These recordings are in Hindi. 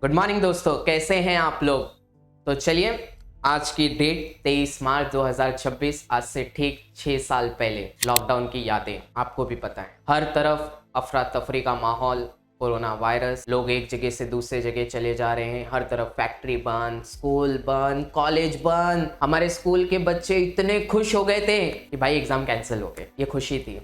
गुड मॉर्निंग दोस्तों, कैसे हैं आप लोग। तो चलिए, आज की डेट 23 मार्च 2026, आज से ठीक 6 साल पहले लॉकडाउन की यादें। आपको भी पता है, हर तरफ अफरा तफरी का माहौल, कोरोना वायरस, लोग एक जगह से दूसरे जगह चले जा रहे हैं, हर तरफ फैक्ट्री बंद, स्कूल बंद, कॉलेज बंद। हमारे स्कूल के बच्चे इतने खुश हो गए थे कि भाई एग्जाम कैंसिल हो गए, ये खुशी थी।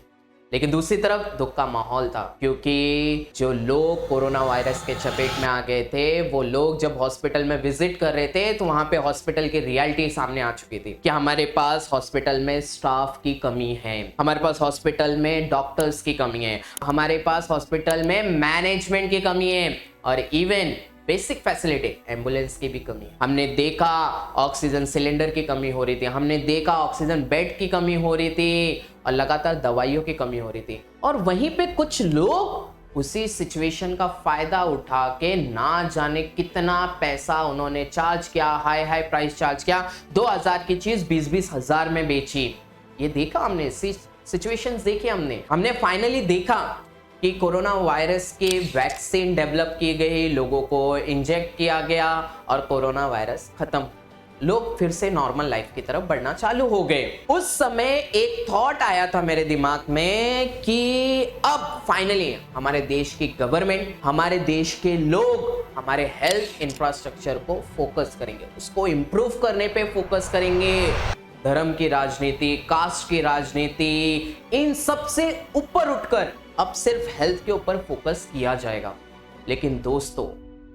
लेकिन दूसरी तरफ दुख का माहौल था, क्योंकि जो लोग कोरोना वायरस के चपेट में आ गए थे, वो लोग जब हॉस्पिटल में विजिट कर रहे थे तो वहां पे हॉस्पिटल की रियलिटी सामने आ चुकी थी कि हमारे पास हॉस्पिटल में स्टाफ की कमी है, हमारे पास हॉस्पिटल में डॉक्टर्स की कमी है, हमारे पास हॉस्पिटल में मैनेजमेंट की कमी है, और इवन बेसिक फैसिलिटी एम्बुलेंस की भी कमी है। हमने देखा ऑक्सीजन सिलेंडर की कमी हो रही थी, हमने देखा ऑक्सीजन बेड की कमी हो रही थी, और लगातार दवाइयों की कमी हो रही थी। और वहीं पे कुछ लोग उसी सिचुएशन का फायदा उठा के ना जाने कितना पैसा उन्होंने चार्ज किया, हाई हाई प्राइस चार्ज किया, 2000 की चीज 20-20 हजार में बेची। ये देखा हमने, सिचुएशंस देखी हमने फाइनली देखा कि कोरोना वायरस की वैक्सीन डेवलप की गई, लोगों को इंजेक्ट किया गया और कोरोना वायरस खत्म, लोग फिर से नॉर्मल लाइफ की तरफ बढ़ना चालू हो गए। उस समय एक थॉट आया था मेरे दिमाग में कि अब फाइनली हमारे देश की गवर्नमेंट, हमारे देश के लोग हमारे हेल्थ इंफ्रास्ट्रक्चर को फोकस करेंगे, उसको इंप्रूव करने पे फोकस करेंगे। धर्म की राजनीति, कास्ट की राजनीति, इन सब से ऊपर उठकर अब सिर्फ हेल्थ के ऊपर फोकस किया जाएगा। लेकिन दोस्तों,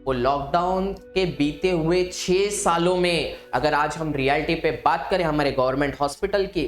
वो लॉकडाउन के बीते हुए 6 सालों में अगर आज हम रियलिटी पे बात करें हमारे गवर्नमेंट हॉस्पिटल की,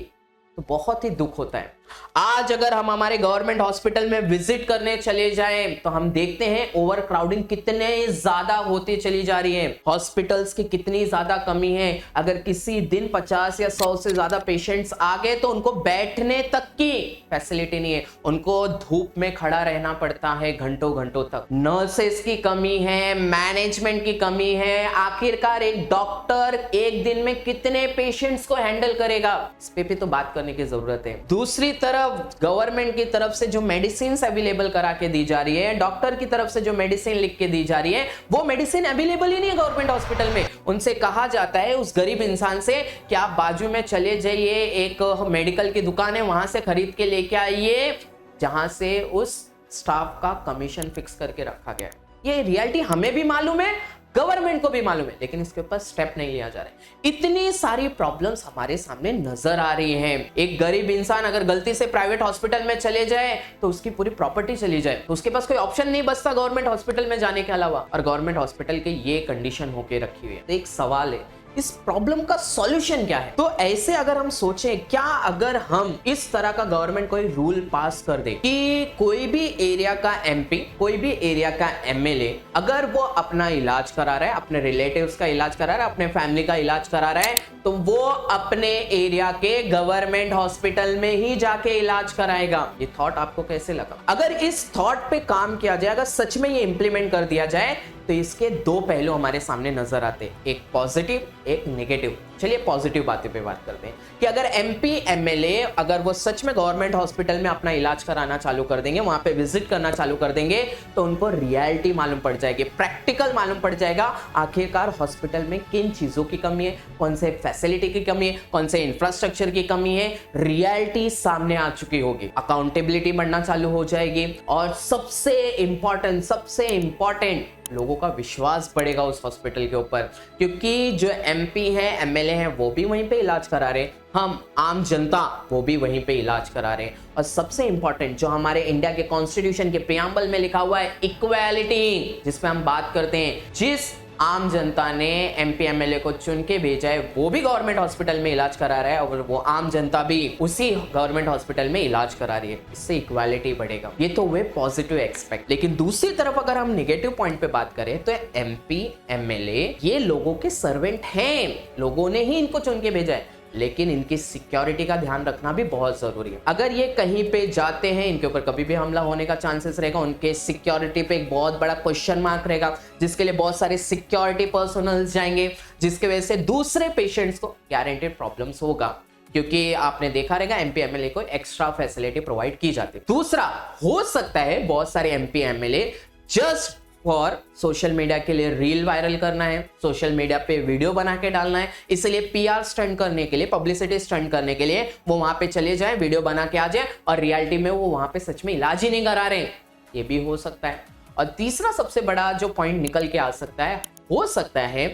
तो बहुत ही दुख होता है। आज अगर हम हमारे गवर्नमेंट हॉस्पिटल में विजिट करने चले जाएं तो हम देखते हैं ओवर क्राउडिंग कितने ज्यादा होती चली जा रही है, हॉस्पिटल्स की कितनी ज्यादा कमी है। अगर किसी दिन 50 या 100 से ज्यादा पेशेंट्स आ गए तो उनको बैठने तक की फैसिलिटी नहीं है, उनको धूप में खड़ा रहना पड़ता है घंटों घंटों तक। नर्सेस की कमी है, मैनेजमेंट की कमी है। आखिरकार एक डॉक्टर एक दिन में कितने पेशेंट्स को हैंडल करेगा, इस पे भी तो बात करने की जरूरत है। दूसरी तरफ गवर्नमेंट की तरफ से जो मेडिसिन अवेलेबल करा के दी जा रही है, डॉक्टर की तरफ से जो मेडिसिन लिख के दी जा रही है, वो मेडिसिन अवेलेबल ही नहीं है गवर्नमेंट हॉस्पिटल में। उनसे कहा जाता है उस गरीब इंसान से कि आप बाजू में चले जाइए, एक मेडिकल की दुकान है, वहां से खरीद के लेके आइए, जहां से उस स्टाफ का कमीशन फिक्स करके रखा गया है। ये रियलिटी हमें भी मालूम है, गवर्नमेंट को भी मालूम है, लेकिन इसके ऊपर स्टेप नहीं लिया जा रहा है। इतनी सारी प्रॉब्लम्स हमारे सामने नजर आ रही हैं। एक गरीब इंसान अगर गलती से प्राइवेट हॉस्पिटल में चले जाए तो उसकी पूरी प्रॉपर्टी चली जाए, तो उसके पास कोई ऑप्शन नहीं बचता गवर्नमेंट हॉस्पिटल में जाने के अलावा, और गवर्नमेंट हॉस्पिटल की ये कंडीशन होके रखी हुई है। तो एक सवाल है, इस प्रॉब्लम का सॉल्यूशन क्या है। तो ऐसे अगर हम सोचें, क्या अगर हम इस तरह का गवर्नमेंट कोई रूल पास कर दे कि कोई भी एरिया का एमपी, कोई भी एरिया का एमएलए, अगर वो अपना इलाज करा रहा है, अपने रिलेटिव्स का इलाज करा रहा है, अपने फैमिली का इलाज करा रहा है, तो वो अपने एरिया के गवर्नमेंट हॉस्पिटल में ही जाके इलाज कराएगा। ये थॉट आपको कैसे लगा? अगर इस थॉट पे काम किया जाए, अगर सच में ये इंप्लीमेंट कर दिया जाए, तो इसके दो पहलू हमारे सामने नजर आते हैं, एक पॉजिटिव, एक नेगेटिव। चलिए पॉजिटिव बातें पे बात करते हैं कि अगर एमपी एमएलए अगर वो सच में गवर्नमेंट हॉस्पिटल में अपना इलाज कराना चालू कर देंगे, वहां पे विजिट करना चालू कर देंगे, तो उनको रियलिटी मालूम पड़ जाएगी, प्रैक्टिकल मालूम पड़ जाएगा आखिरकार हॉस्पिटल में किन चीजों की कमी है, कौन से फैसिलिटी की कमी है, कौन से इंफ्रास्ट्रक्चर की कमी है। रियलिटी सामने आ चुकी होगी, अकाउंटेबिलिटी बढ़ना चालू हो जाएगी, और सबसे इंपॉर्टेंट लोगों का विश्वास बढ़ेगा उस हॉस्पिटल के ऊपर, क्योंकि जो एमपी है, एमएलए हैं, वो भी वहीं पे इलाज करा रहे, हम आम जनता वो भी वहीं पे इलाज करा रहे हैं। और सबसे इंपॉर्टेंट जो हमारे इंडिया के कॉन्स्टिट्यूशन के प्रियम्बल में लिखा हुआ है, इक्वालिटी, जिसपे हम बात करते हैं, जिस आम जनता ने एमपी एमएलए को चुन के भेजा है, वो भी गवर्नमेंट हॉस्पिटल में इलाज करा रहा है, और वो आम जनता भी उसी गवर्नमेंट हॉस्पिटल में इलाज करा रही है। इससे इक्वालिटी बढ़ेगा। ये तो हुए पॉजिटिव एक्सपेक्ट। लेकिन दूसरी तरफ अगर हम नेगेटिव पॉइंट पे बात करें, तो एमपी एमएलए ये लोगों के सर्वेंट हैं, लोगों ने ही इनको चुन के भेजा है, लेकिन इनकी सिक्योरिटी का ध्यान रखना भी बहुत जरूरी है। अगर ये कहीं पे जाते हैं, इनके ऊपर कभी भी हमला होने का चांसेस रहेगा, उनके सिक्योरिटी पे एक बहुत बड़ा क्वेश्चन मार्क रहेगा, जिसके लिए बहुत सारे सिक्योरिटी पर्सनल्स जाएंगे, जिसके वजह से दूसरे पेशेंट्स को गारंटेड प्रॉब्लम्स होगा, क्योंकि आपने देखा रहेगा एमपी एमएलए को एक्स्ट्रा फैसिलिटी प्रोवाइड की जाती है। दूसरा, हो सकता है बहुत सारे एमपी एमएलए जस्ट और सोशल मीडिया के लिए रील वायरल करना है, सोशल मीडिया पे वीडियो बना के डालना है, इसलिए पीआर स्टंट करने के लिए, पब्लिसिटी स्टंट करने के लिए वो वहां पे चले जाए, वीडियो बना के आ जाए और रियलिटी में वो वहां पे सच में इलाज ही नहीं करा रहे, ये भी हो सकता है। और तीसरा सबसे बड़ा जो पॉइंट निकल के आ सकता है, हो सकता है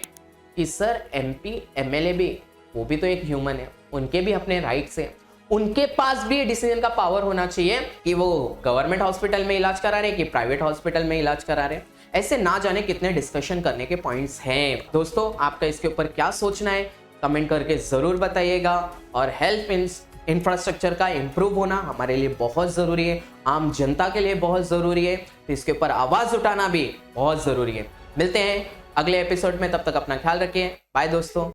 कि सर एमपी एमएलए भी, वो भी तो एक ह्यूमन है, उनके भी अपने राइट्स हैं, उनके पास भी डिसीजन का पावर होना चाहिए कि वो गवर्नमेंट हॉस्पिटल में इलाज करा रहे हैं कि प्राइवेट हॉस्पिटल में इलाज करा रहे हैं। ऐसे ना जाने कितने डिस्कशन करने के पॉइंट्स हैं। दोस्तों, आपका इसके ऊपर क्या सोचना है कमेंट करके जरूर बताइएगा। और हेल्थ इंफ्रास्ट्रक्चर का इंप्रूव होना हमारे लिए बहुत ज़रूरी है, आम जनता के लिए बहुत ज़रूरी है, तो इसके ऊपर आवाज़ उठाना भी बहुत ज़रूरी है। मिलते हैं अगले एपिसोड में, तब तक अपना ख्याल रखिए। बाय दोस्तों।